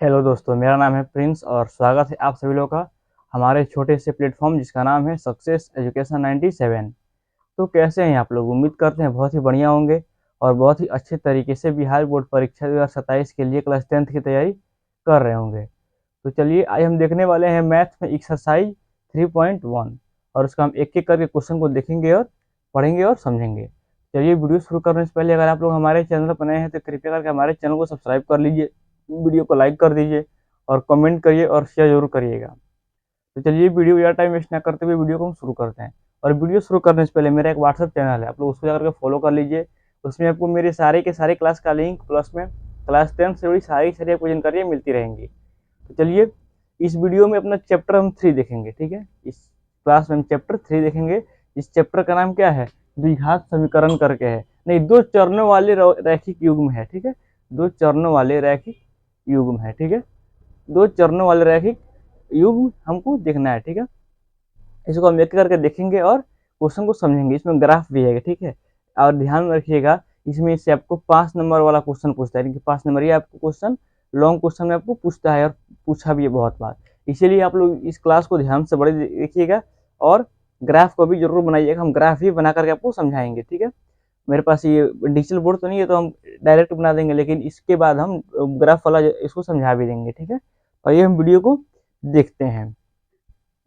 Hello दोस्तों, मेरा नाम है प्रिंस और स्वागत है आप सभी लोगों का हमारे छोटे से प्लेटफॉर्म जिसका नाम है सक्सेस एजुकेशन 97। तो कैसे हैं आप लोग? उम्मीद करते हैं बहुत ही बढ़िया होंगे और बहुत ही अच्छे तरीके से बिहार बोर्ड परीक्षा 2027 के लिए क्लास 10th की तैयारी कर रहे होंगे। तो चलिए आज हम देखने वाले हैं मैथ में एक्सरसाइज 3.1 और उसका हम एक एक करके क्वेश्चन को देखेंगे और पढ़ेंगे और समझेंगे। चलिए वीडियो शुरू करने से पहले अगर आप लोग हमारे चैनल पर नए हैं तो कृपया करके हमारे चैनल को सब्सक्राइब कर लीजिए, वीडियो को लाइक कर दीजिए और कमेंट करिए और शेयर जरूर करिएगा। तो चलिए वीडियो ज़्यादा टाइम वेस्ट ना करते हुए वीडियो को हम शुरू करते हैं। और वीडियो शुरू करने से पहले मेरा एक व्हाट्सअप चैनल है, आप लोग उसको जाकर के फॉलो कर लीजिए। उसमें आपको मेरे सारे के सारे क्लास का लिंक प्लस में क्लास 10 से जुड़ी सारी सारी आपको जानकारियाँ मिलती रहेंगी। तो चलिए इस वीडियो में अपना चैप्टर हम 3 देखेंगे। ठीक है, इस क्लास में हम चैप्टर 3 देखेंगे। इस चैप्टर का नाम क्या है? द्विघात समीकरण करके है, नहीं, दो चरणों वाले रैखिक युग्म है। ठीक है, दो चरणों वाले रैखिक युग्म है। ठीक है, दो चरणों वाले रैखिक युग्म हमको देखना है। ठीक है, इसको हम एक करके देखेंगे और क्वेश्चन को समझेंगे। इसमें ग्राफ भी है। ठीक है, और ध्यान में रखिएगा इसमें से आपको 5 नंबर वाला क्वेश्चन पूछता है। 5 नंबर ये आपको क्वेश्चन लॉन्ग क्वेश्चन में आपको पूछता है और पूछा भी है बहुत बार। इसीलिए आप लोग इस क्लास को ध्यान से बड़े देखिएगा और ग्राफ को भी जरूर बनाइएगा। हम ग्राफ भी बना करके आपको समझाएंगे। ठीक है, मेरे पास ये डिजिटल बोर्ड तो नहीं है तो हम डायरेक्ट बना देंगे, लेकिन इसके बाद हम ग्राफ वाला इसको समझा भी देंगे। ठीक है, और ये हम वीडियो को देखते हैं।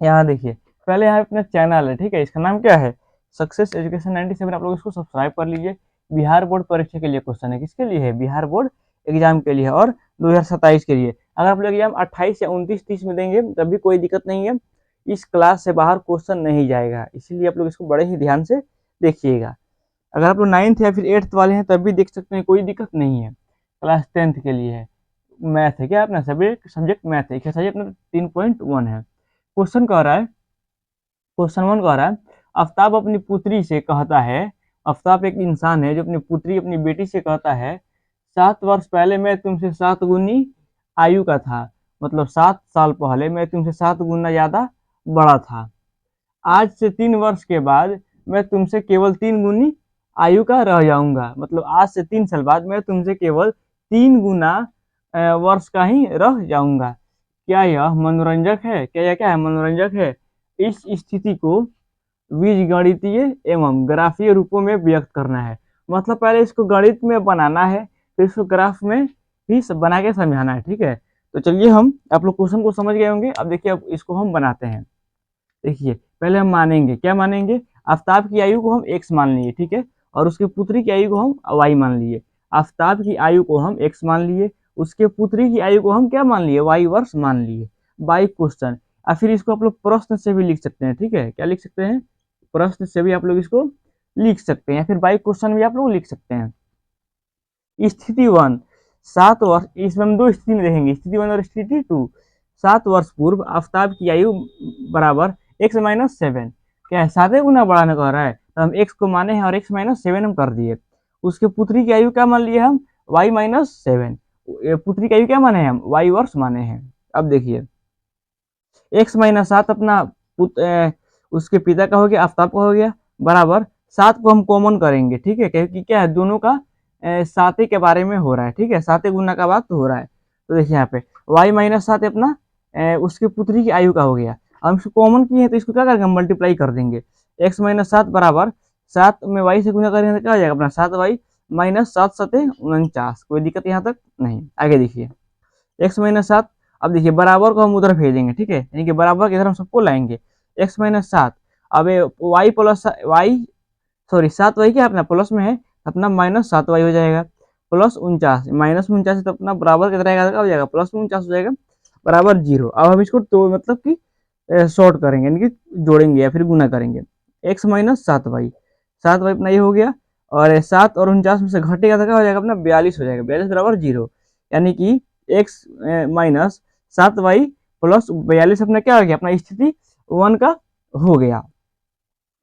यहाँ देखिए, पहले यहाँ अपना चैनल है। ठीक है, इसका नाम क्या है? Success education 97। आप लोग इसको सब्सक्राइब कर लीजिए। बिहार बोर्ड परीक्षा के लिए क्वेश्चन है। किसके लिए है? बिहार बोर्ड एग्जाम के लिए और 2027 के लिए। अगर आप लोग एग्जाम 28 या 29 30 में देंगे तब भी कोई दिक्कत नहीं है, इस क्लास से बाहर क्वेश्चन नहीं जाएगा। इसीलिए आप लोग इसको बड़े ही ध्यान से देखिएगा। अगर आप लोग 9th या फिर 8th वाले हैं तब भी देख सकते हैं, कोई दिक्कत नहीं है। क्लास 10th के लिए है, मैथ है। क्या अपना सब्जेक्ट मैथ है। एक्सरसाइज अपना 3.1 है। क्वेश्चन कह रहा है, क्वेश्चन 1 कह रहा है, आफ्ताब अपनी पुत्री से कहता है, आफ्ताब एक इंसान है जो अपनी पुत्री अपनी बेटी से कहता है, 7 वर्ष पहले मैं तुमसे 7 गुनी आयु का था। मतलब 7 साल पहले मैं तुमसे 7 गुना ज्यादा बड़ा था। आज से 3 वर्ष के बाद मैं तुमसे केवल 3 गुनी आयु का रह जाऊंगा। मतलब आज से 3 साल बाद मैं तुमसे केवल 3 गुना वर्ष का ही रह जाऊंगा। क्या यह मनोरंजक है? क्या यह क्या है? मनोरंजक है। इस स्थिति को बीजगणितीय एवं ग्राफीय रूपों में व्यक्त करना है। मतलब पहले इसको गणित में बनाना है, फिर इसको ग्राफ में भी बना के समझाना है। ठीक है, तो चलिए हम आप लोग क्वेश्चन को समझ गए होंगे। अब देखिए, अब इसको हम बनाते हैं। देखिए, पहले हम मानेंगे, क्या मानेंगे? आफ्ताब की आयु को हम x मान लिए। ठीक है, और उसके पुत्री की आयु को हम y मान लिए। आफ्ताब की आयु को हम x मान लिए, उसके पुत्री की आयु को हम क्या मान लिए? y वर्ष मान लिए। बाई क्वेश्चन, और फिर इसको आप लोग प्रश्न से भी लिख सकते हैं। ठीक है, क्या लिख सकते हैं? प्रश्न से भी आप लोग इसको लिख सकते हैं, या फिर बाई क्वेश्चन भी आप लोग लिख सकते हैं। स्थिति 1, 7 वर्ष, इसमें हम दो स्थिति में देखेंगे, स्थिति 1 और स्थिति 2। 7 वर्ष पूर्व आफ्ताब की आयु बराबर x-7। क्या है? 7 गुना बढ़ाने कह रहा है, तो हम x को माने हैं और x-7 हम कर दिए। उसके पुत्री की आयु क्या मान लिए हम? y-7। पुत्री की आयु क्या माने हैं हम? y वर्ष माने हैं। अब देखिए, x-7 अपना उसके पिता का हो गया, आफ्ताब का हो गया, बराबर 7 को हम कॉमन करेंगे। ठीक है, क्योंकि क्या है, दोनों का 7 के बारे में हो रहा है। ठीक है, 7 गुना का बात हो रहा है। तो देखिए यहाँ पे y-7 अपना उसके पुत्री की आयु का हो गया। हम इसको कॉमन किए हैं तो इसको क्या करेंगे? मल्टीप्लाई कर देंगे। x-7 बराबर 7 में y से गुना करेंगे तो क्या हो जाएगा? अपना 7y-7 सते 49। कोई दिक्कत यहाँ तक नहीं। आगे देखिए, x-7। अब देखिए, बराबर को हम उधर भेजेंगे। ठीक है, यानी कि बराबर की इधर हम सबको लाएंगे। x-7, अब y plus y, sorry 7y क्या अपना प्लस में है, अपना -7y हो जाएगा। प्लस 49, -49 तो अपना बराबर कितना रहेगा? क्या हो जाएगा? प्लस 49 हो जाएगा, बराबर 0। अब हम इसको तो मतलब कि शॉर्ट करेंगे, यानी कि जोड़ेंगे या फिर गुना करेंगे। x-7y, 7y अपना ये हो गया, और 7 और 49 में से घटेगा तो क्या हो जाएगा? अपना 42 हो जाएगा। 42 बराबर 0, यानी कि x-7y प्लस 42 अपना क्या हो गया? अपना स्थिति 1 का हो गया।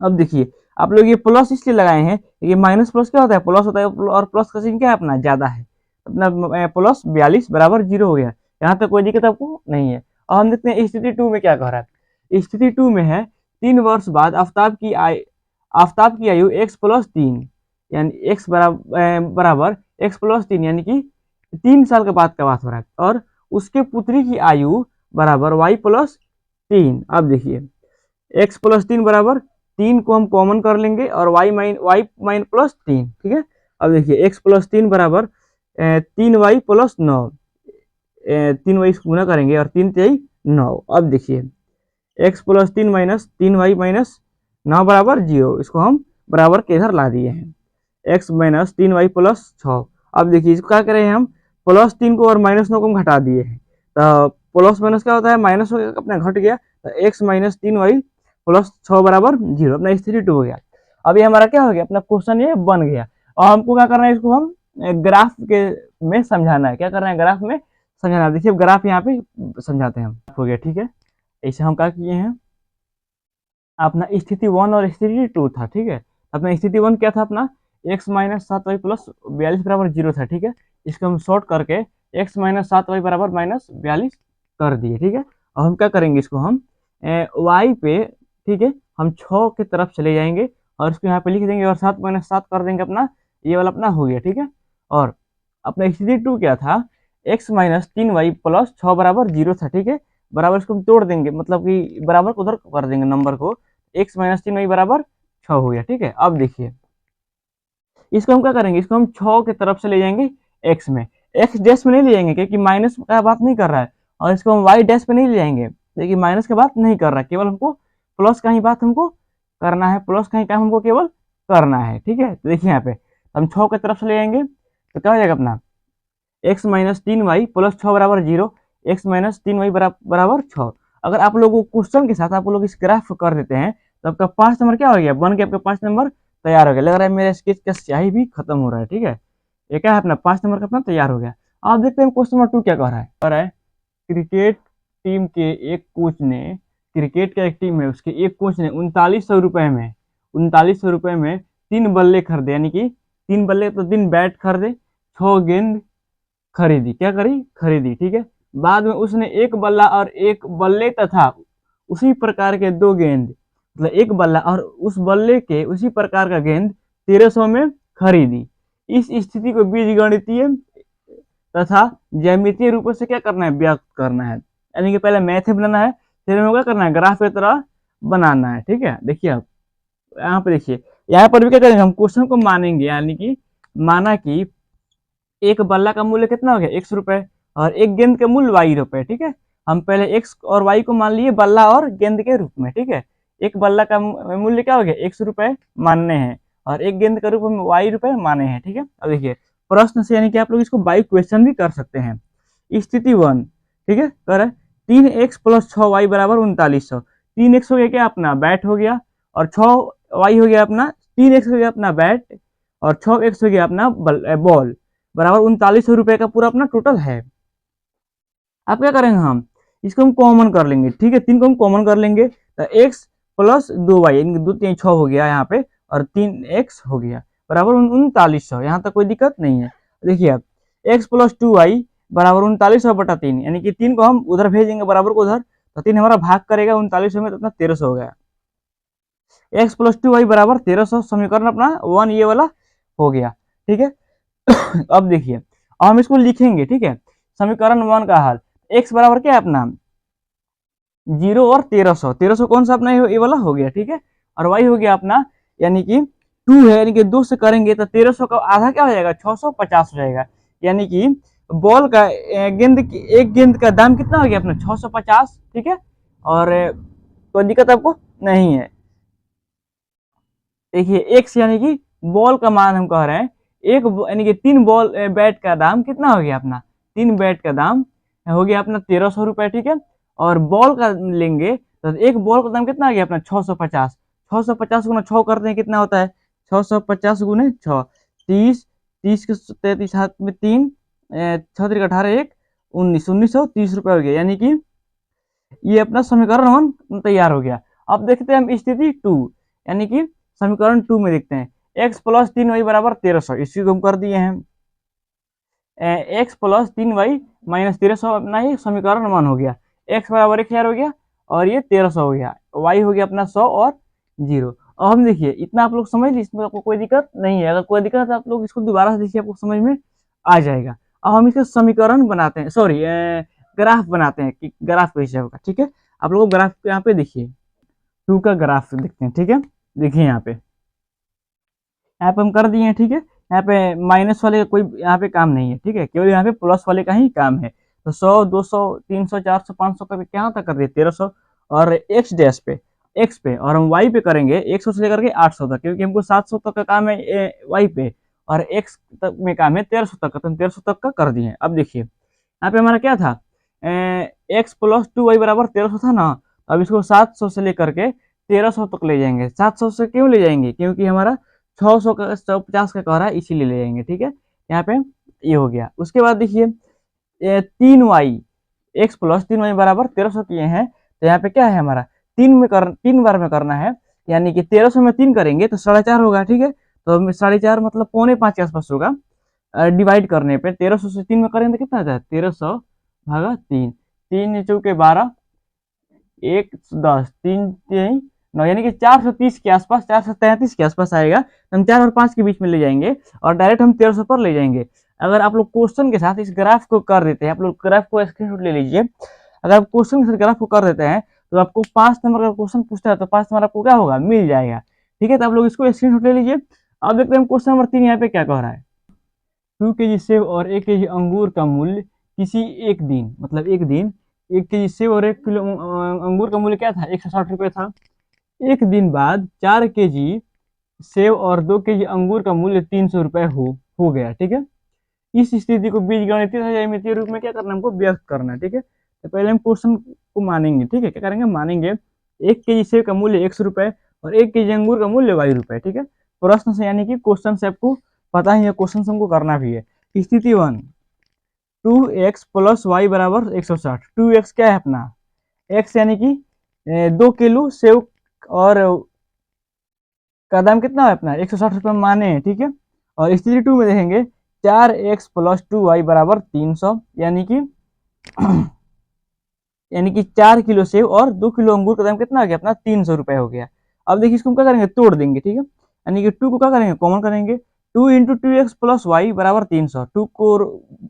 अब देखिए, आप लोग ये प्लस इसलिए लगाए हैं, ये माइनस प्लस क्या होता है? प्लस होता है, और प्लस का चिन्ह क्या है? अपना ज्यादा है। अपना प्लस 42 बराबर 0 हो गया। यहाँ तक कोई दिक्कत आपको नहीं है। और हम देखते हैं स्थिति 2 में क्या कह रहा है। स्थिति 2 में है, 3 वर्ष बाद आफ्ताब की आयु x+3, यानी x बराबर x+3, यानी कि 3 साल के बाद का बात हो रहा है, और उसके पुत्री की आयु बराबर y प्लस 3। अब देखिए x प्लस 3 बराबर 3 को हम कॉमन कर लेंगे और y माइन प्लस 3, ठीक है। अब देखिए x प्लस 3 बराबर 3y प्लस 9, 3y गुना करेंगे और 3 3 9। अब देखिए x plus 3 minus 3y minus 9 बराबर 0, इसको हम बराबर के इधर ला दिए हैं। x minus 3y plus 6। अब देखिए इसको क्या करें हम, प्लस 3 को और माइनस 9 को हम घटा दिए हैं, तो प्लस माइनस क्या होता है, माइनस हो गया, अपना घट गया, तो x माइनस 3y प्लस 6 बराबर 0, अपना स्थिति 2 हो गया। अब ये हमारा क्या हो गया, अपना क्वेश्चन ये बन गया। और हमको क्या करना है, इसको हम ग्राफ के में समझाना है। क्या करना है, ग्राफ में समझाना है। देखिए ग्राफ यहाँ पे समझाते हैं हम, हो गया, ठीक है। ऐसे हम क्या किए हैं, अपना स्थिति 1 और स्थिति 2 था, ठीक है। अपना स्थिति 1 क्या था, अपना x माइनस 7y प्लस 42 बराबर 0 था, ठीक है। इसको हम शॉर्ट करके x माइनस 7y बराबर माइनस 42 कर दिए, ठीक है। और हम क्या करेंगे, इसको हम y पे, ठीक है, हम 6 की तरफ चले जाएंगे और इसको यहाँ पे लिख देंगे और 7 माइनस 7 कर देंगे, अपना ये वाला अपना हो गया, ठीक है। और अपना स्थिति 2 क्या था, x माइनस 3y प्लस 6 बराबर 0 था, ठीक है। बराबर इसको हम तोड़ देंगे, मतलब कि बराबर को उधर कर देंगे नंबर को, x माइनस 3y बराबर 6 हो गया, ठीक है। अब देखिए इसको हम क्या करेंगे, इसको हम 6 की तरफ से ले जाएंगे x में, x डैश में नहीं ले जाएंगे क्योंकि माइनस का बात नहीं कर रहा है। और इसको हम y डैश पे नहीं ले जाएंगे, देखिए माइनस की बात नहीं कर रहा है, केवल हमको प्लस का ही बात हमको करना है, प्लस का ही काम हमको केवल करना है, ठीक है। तो देखिए यहाँ पे हम 6 की तरफ से ले जाएंगे तो क्या हो जाएगा, अपना x माइनस 3y प्लस 6 बराबर 0, x माइनस 3y बराबर 6। अगर आप लोग क्वेश्चन के साथ आप लोग इस ग्राफ को कर देते हैं तो आपका 5 नंबर क्या हो गया, बन के आपका 5 नंबर तैयार हो गया। लग रहा है मेरा स्केच का स्याही भी खत्म हो रहा है, ठीक है। ये क्या है, अपना 5 नंबर का अपना तैयार हो गया। आप देखते हैं क्वेश्चन नंबर 2 क्या कह रहा है, क्रिकेट टीम के एक कोच ने, क्रिकेट का एक टीम है, उसके एक कोच ने 3900 में 3 बल्ले खरीदे, यानी कि 3 बल्ले तो 3 बैट खरीदे, 6 गेंद खरीदी, क्या करी, खरीदी, ठीक है। बाद में उसने एक बल्ला और एक बल्ले तथा उसी प्रकार के 2 गेंद, मतलब एक बल्ला और उस बल्ले के उसी प्रकार का गेंद 1300 में खरीदी। इस स्थिति को बीजगणितीय तथा ज्यामितीय रूपों से क्या करना है, व्यक्त करना है। यानी कि पहले मैथ बनाना है, फिर हमें क्या करना है, ग्राफ की तरह बनाना है, ठीक है। देखिए आप यहाँ पे देखिए, यहाँ पर भी क्या करेंगे, हम क्वेश्चन को मानेंगे, यानी कि माना कि एक बल्ला का मूल्य कितना हो गया, 100 रुपए, और एक गेंद का मूल्य y रुपए, ठीक है। हम पहले x और y को मान लिए बल्ला और गेंद के रूप में, ठीक है। एक बल्ला का मूल्य क्या हो गया, 100 रुपए मानने हैं, और एक गेंद का रूप में y रुपए माने हैं, ठीक है। अब देखिए प्रश्न से, यानी कि आप लोग इसको बाई क्वेश्चन भी कर सकते हैं। स्थिति 1, ठीक है, कर 3x प्लस 6y बराबर 3900। 3x हो गया क्या, अपना बैट हो गया, और 6y हो गया अपना, 3x हो गया अपना बैट, और 6x हो गया अपना बॉल, बराबर 3900 रुपए का पूरा अपना टोटल है। अब क्या करेंगे, हम इसको हम कॉमन कर लेंगे, ठीक है। 3 को हम कॉमन कर लेंगे तो x प्लस 2y, 2 3 6 हो गया यहाँ पे, और 3x हो गया बराबर 3900। यहाँ तक कोई दिक्कत नहीं है। देखिए अब x प्लस 2y बराबर 3900 बटा 3, यानी कि 3 को हम उधर भेजेंगे बराबर को उधर, तो 3 हमारा भाग करेगा 3900 में, तो अपना 1300 हो गया। x प्लस 2y बराबर 1300, समीकरण अपना 1 ये वाला हो गया, ठीक है। अब देखिए अब हम इसको लिखेंगे, ठीक है, समीकरण 1 का हल। x बराबर क्या है अपना 0 और 1300, 1300 कौन सा अपना ये वाला हो गया, ठीक है। और y हो गया अपना, यानी कि 2 है, यानी कि 2 से करेंगे तो 1300 का आधा क्या हो जाएगा, 650 हो जाएगा। यानी कि बॉल का एक गेंद का दाम कितना हो गया अपना 650, ठीक है। और कोई दिक्कत आपको नहीं है। देखिए x यानी कि बॉल का मान हम कह रहे हैं, एक यानी कि 3 बॉल बैट का दाम कितना हो गया अपना, 3 बैट का दाम हो गया अपना 1300 रुपए, ठीक है। और बॉल का लेंगे तो एक बॉल का दाम कितना आ गया अपना 650, 650 गुना 6 करते हैं कितना होता है, 650 गुने 6, 30, 30 के 33 हाथ में 3, 6 3 18 1 19, 1930 रुपए हो गया। यानी कि ये अपना समीकरण 1 तैयार हो गया। अब देखते हैं हम स्थिति 2, यानी कि समीकरण 2 में देखते हैं x प्लस 3y बराबर 1300, इसी को हम कर दिए हैं। x प्लस 3y माइनस 1300 अपना ही समीकरण 1 हो गया। x बराबर 1000 हो गया और ये 1300 हो गया, y हो गया अपना 100 और 0। अब हम देखिए इतना आप लोग समझ लीजिए, इसमें आपको कोई दिक्कत नहीं है। अगर कोई दिक्कत है तो आप लोग इसको दोबारा से देखिए, आपको समझ में आ जाएगा। अब हम इसके समीकरण बनाते हैं, सॉरी ग्राफ बनाते हैं कि ग्राफ कैसे होगा। ठीक है, आप लोगों को ग्राफ यहाँ पे देखिए, 2 का ग्राफ देखते हैं। ठीक है, देखिए यहाँ पे हम कर दिए हैं। ठीक है, यहाँ पे माइनस वाले का कोई यहाँ पे काम नहीं है। ठीक है, केवल यहाँ पे प्लस वाले का ही काम है। तो 100, 200, 300, 400, 500 का भी क्या तक कर दिए 1300। और एक्स डैश पे, एक्स पे, और हम वाई पे करेंगे 100 से लेकर के 800 तक, क्योंकि हमको 700 तक का काम है वाई पे, और एक्स तक में काम है 1300 तक का, तो हम 1300 तक का कर दिए। अब देखिए यहाँ पे हमारा क्या था, एक्स प्लस 2 वाई बराबर 1300 था ना। अब इसको 700 से लेकर के 1300 तक ले जाएंगे। 700 से क्यों ले जाएंगे, क्योंकि हमारा 600 का 150 का कह रहा है, इसीलिए ले जाएंगे। ठीक है, यहाँ पे ये हो गया। उसके बाद देखिए 3 वाई, एक्स प्लस 3 वाई बराबर 1300 किए हैं। तो यहाँ पे क्या है हमारा, 3 बार में करना है, यानी कि 1300 में 3 करेंगे तो 4.5 होगा। ठीक है, तो 4.5 मतलब 4.75 के आसपास होगा। डिवाइड करने पे 1300 से 3 में करेंगे तो कितना आता है, 1300 भागा 3, 3 चौके 12, 1 10, 3 3 9, यानी कि 430 के आसपास, 433 के आसपास आएगा। हम 4 और 5 के बीच में ले जाएंगे और डायरेक्ट हम 1300 पर ले जाएंगे। अगर आप लोग क्वेश्चन के साथ इस ग्राफ को कर देते हैं, आप लोग ग्राफ को स्क्रीनशॉट ले लीजिए। अगर आप क्वेश्चन के साथ ग्राफ को कर देते हैं तो आपको 5 नंबर का क्वेश्चन पूछता है तो 5 नंबर आपको क्या होगा, मिल जाएगा। ठीक है, तो आप लोग इसको स्क्रीनशॉट ले लीजिए। अब देखते हैं क्वेश्चन नंबर 3 यहाँ पे क्या कह रहा है। 2 kg सेब और 1 kg अंगूर का मूल्य किसी एक दिन, मतलब एक दिन 1 kg सेब और 1 किलो अंगूर का मूल्य क्या था, 160 रुपये था। एक दिन बाद 4 kg सेब और 2 kg अंगूर का मूल्य 300 रुपये हो गया। ठीक है, इस स्थिति को बीजगणितीय तथा ज्यामितीय रूप में क्या करना, हमको व्यक्त करना है। ठीक है, तो पहले हम क्वेश्चन को मानेंगे। ठीक है, क्या करेंगे, मानेंगे 1 kg सेब का मूल्य 100 रुपये और 1 kg अंगूर का मूल्य 22 रुपये। ठीक है, प्रश्न से, यानी कि क्वेश्चन से आपको पता ही है, क्वेश्चन से हमको करना भी है। स्थिति 1, 2x प्लस वाई बराबर 160। 2x क्या है अपना, x यानी कि 2 किलो सेब और का दाम कितना है अपना, 160 रुपये माने हैं। ठीक है, और स्थिति 2 में देखेंगे 4x प्लस 2y बराबर 300, यानी कि 4 किलो सेब और 2 किलो अंगूर का दाम कितना हो गया अपना, 300 रुपये हो गया। अब देखिए इसको हम क्या करेंगे, तोड़ देंगे। ठीक है, यानी कि 2 को क्या करेंगे, कॉमन करेंगे। 2 इंटू 2x प्लस वाई बराबर 300, 2 को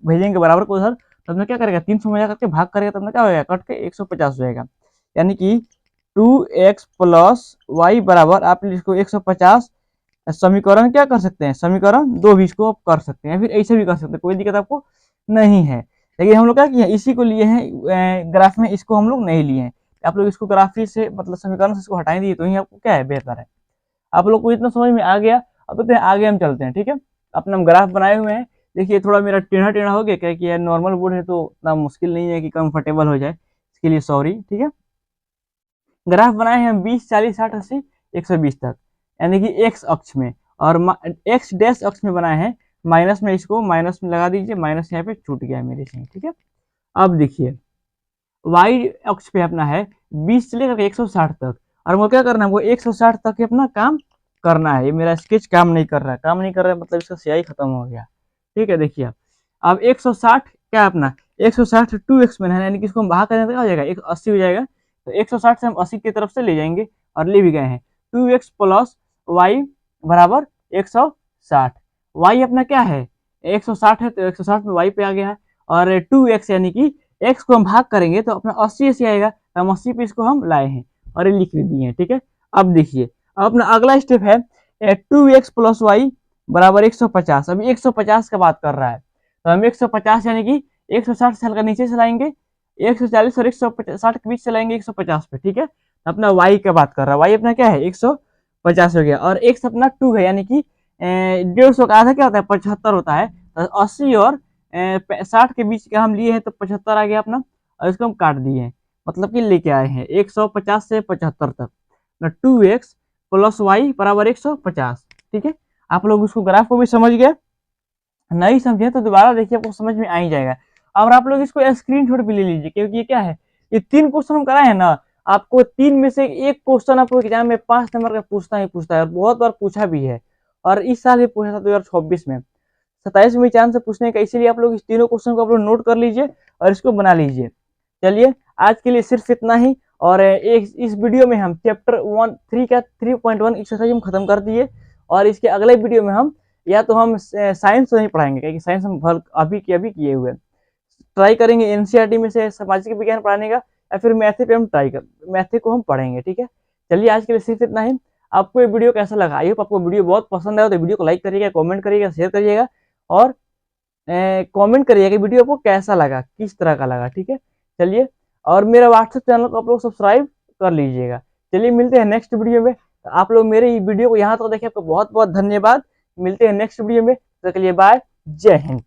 भेजेंगे बराबर को उधर, तब में क्या करेगा, 300 में जा करके भाग करेगा, तब में क्या होगा, कट के 150 हो जाएगा। यानी कि 2x प्लस वाई बराबर, आप इसको 150 समीकरण क्या कर सकते हैं, समीकरण 2 भी इसको आप कर सकते हैं, फिर ऐसे भी कर सकते हैं, कोई दिक्कत आपको नहीं है। लेकिन हम लोग क्या किए, इसी को लिए हैं ग्राफ में, इसको हम लोग नहीं लिए हैं। आप लोग इसको ग्राफी से, मतलब समीकरण से इसको हटाई दिए तो ही आपको क्या है, बेहतर है। आप लोग को इतना समझ में आ गया। अब तो आगे हम चलते हैं। ठीक है, अपना हम ग्राफ बनाए हुए हैं। देखिए थोड़ा मेरा टेढ़ा टेढ़ा हो गया, क्या कि यार नॉर्मल बोर्ड है तो उतना मुश्किल नहीं है कि कंफर्टेबल हो जाए, इसके लिए सॉरी। ठीक है, ग्राफ बनाए हैं हम 20, 40, 60, 80, 120 तक, यानी कि एक्स अक्ष में, और एक्स डैश अक्ष में बनाए हैं। माइनस में, इसको माइनस में लगा दीजिए, माइनस यहाँ पे छूट गया मेरे से। ठीक है, अब देखिए वाई अक्ष पे अपना है 20 से लेकर 160 तक, और वो क्या करना है, वो 160 तक अपना काम करना है। ये मेरा स्केच काम नहीं कर रहा है, काम नहीं कर रहा है मतलब इसका स्याही खत्म हो गया। ठीक है, देखिए अब 160 क्या अपना, 160 2x में है, यानी कि इसको हम बाहर करेंगे तो क्या हो जाएगा, 180 हो जाएगा। तो 160 से हम 80 की तरफ से ले जाएंगे, और ले भी गए हैं। 2x प्लस वाई बराबर 160। वाई अपना क्या है, 160 है, तो 160 में वाई पे आ गया है। और 2x यानी कि x को हम भाग करेंगे तो अपना 80 ऐसे आएगा, तो हम 80 पे इसको हम लाए हैं और ये लिख दिए हैं। ठीक है, अब देखिए अब अपना अगला स्टेप है 2x प्लस वाई बराबर 150। अभी 150 का बात कर रहा है, तो हम 150 यानी कि 160 से हल्का नीचे से लाएंगे, 140 और 160 के बीच से लाएंगे 150 पे। ठीक है, अपना y का बात कर रहा है, y अपना क्या है 150 हो गया, और x अपना 2 है, यानी कि 150 का आधा क्या होता है, 75 होता है। तो 80 और 60 के बीच का हम लिए हैं तो 75 आ गया अपना, और इसको हम काट दिए हैं, मतलब कि लेके आए हैं 150 से 75 तक। 2x प्लस वाई बराबर 150। ठीक है, आप लोग उसको ग्राफ को भी समझ गए, नहीं समझे तो दोबारा देखिए, आपको समझ में आ ही जाएगा। और आप लोग इसको स्क्रीनशॉट भी ले लीजिए, क्योंकि ये क्या है, ये 3 क्वेश्चन हम कराए हैं ना, आपको 3 में से एक क्वेश्चन आपको एग्जाम में 5 नंबर का पूछता ही पूछता है, और बहुत बार पूछा भी है। और इस साल भी पूछा था 2026 में, 27 में चांस से पूछने का, इसीलिए आप लोग इस तीनों क्वेश्चन को आप लोग नोट कर लीजिए और इसको बना लीजिए। चलिए आज के लिए सिर्फ इतना ही, और एक इस वीडियो में हम चैप्टर 3 का 3.1 एक्सरसाइज हम खत्म कर दिए, और इसके अगले वीडियो में हम या तो हम साइंस नहीं पढ़ाएंगे, क्योंकि साइंस हम अभी के अभी किए हुए हैं। ट्राई करेंगे एनसीईआरटी में से सामाजिक विज्ञान पढ़ाने का, या फिर मैथ पे हम मैथ को हम पढ़ेंगे। ठीक है, चलिए आज के लिए सिर्फ इतना ही। आपको ये वीडियो कैसा लगा? आई होप आपको वीडियो बहुत पसंद आया, तो वीडियो को लाइक करिएगा, कमेंट करिएगा, शेयर करिएगा, और कमेंट करिएगा कि वीडियो आपको कैसा लगा, किस तरह का लगा। ठीक है, चलिए, और मेरा व्हाट्सएप चैनल को आप लोग सब्सक्राइब कर लीजिएगा। चलिए मिलते हैं नेक्स्ट वीडियो में। आप लोग मेरे वीडियो को यहाँ तक देखें, आपको बहुत बहुत धन्यवाद। मिलते हैं नेक्स्ट वीडियो में, तब तक के लिए बाय, जय हिंद।